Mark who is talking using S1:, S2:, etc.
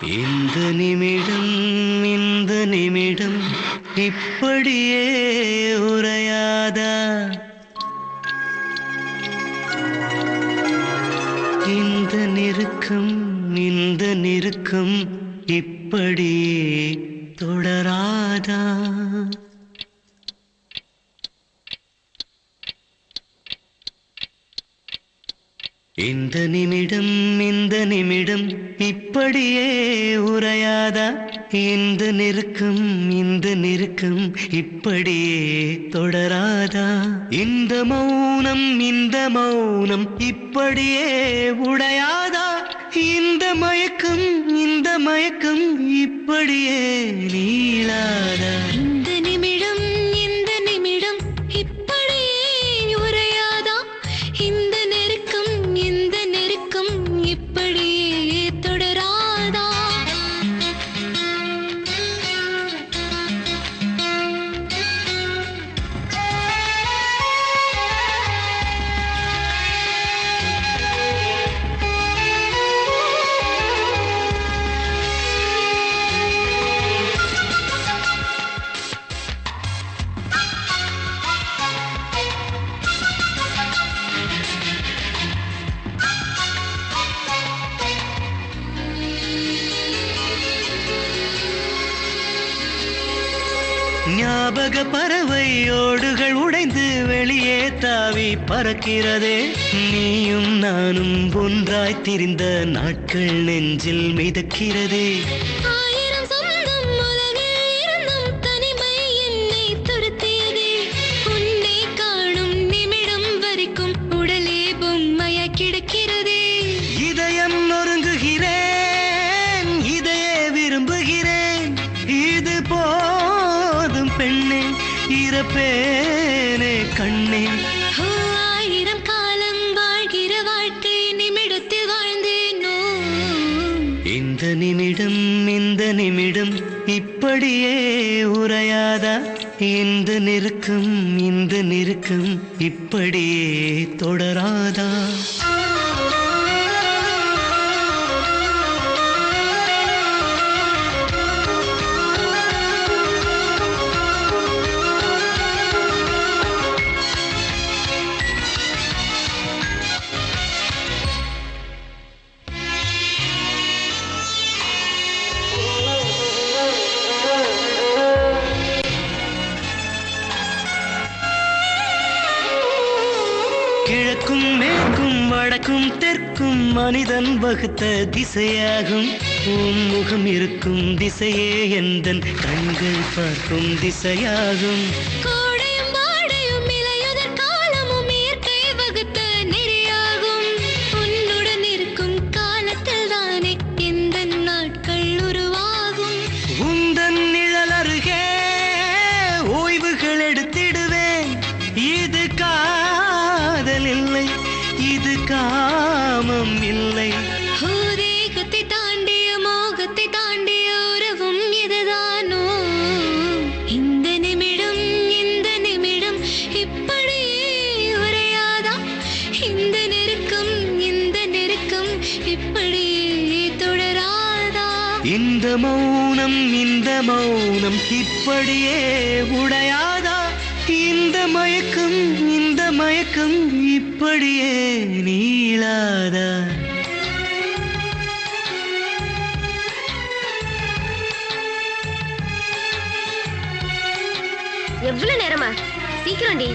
S1: இந்த நிமிடம் இந்த நிமிடம் இப்படியே உரையாதா இந்த நெருக்கம் இப்படியே தொடராதா இந்த நிமிடம் இப்படியே உரையாதா இந்த நெருக்கம் இப்படியே தொடராதா இந்த மௌனம் இப்படியே உடையாதா இந்த மயக்கம் இப்படியே நீளாதா
S2: இந்த நிமிடம் இப்படியே உரையாதா இந்த நெருக்கம் இப்படியே தொடராதா
S1: ஞாபக பறவை ஓடுகள் உடைந்து வெளியே தாவி பறக்கிறதே நீயும் நானும் ஒன்றாய் திரிந்த நாட்கள் நெஞ்சில் மிதக்கிறதே
S2: ஆயிரம் சொந்தம் உலகில் இருந்தும் தனிமை என்னை துரத்தியதே உன்னை காணும் நிமிடம் வரைக்கும் உடலே பொம்மையா கிடக்கிறதே
S1: இதயம் நொறுங்குகிறேன் இதையே விரும்புகிறேன் இது போதும் பெண்ணே இறப்பேனே கண்ணே
S2: ஆயிரம் காலம் வாழ்கிற வாழ்க்கை நிமிடத்தில் வாழ்ந்தேனோ
S1: இந்த நிமிடம் இப்படியே உரையாதா இந்த நெருக்கம் இப்படியே தொடராதா கிழக்கும் மேற்கும் வடக்கும் தெற்கும் மனிதன் வகுத்த திசையாகும் உன் முகம் இருக்கும் திசையே எந்தன் கண்கள் பார்க்கும் திசையாகும்
S2: கோடையும் வாடையும் இலையுதிர் காலமும் இயற்கை வகுத்த நெறியாகும் உன்னுடன் இருக்கும் காலத்தில் தானே எந்த நாட்கள் உருவாகும்
S1: உந்தன் நிழல் அருகே ஓய்வுகள் எடுத்திடுவேன் இது காதல் இல்லை இது காமம் இல்லை
S2: தேகத்தை தாண்டிய மோகத்தை தாண்டிய உறவும் இதுதானோ இந்த நிமிடம் இப்படியே உரையாதா இந்த நெருக்கம் இப்படியே தொடராதா
S1: இந்த மௌனம் இப்படியே உடையாதா இந்த மயக்கம் இப்படியே நீளாதா
S3: எவ்வளவு நேரமா சீக்கிரம் டி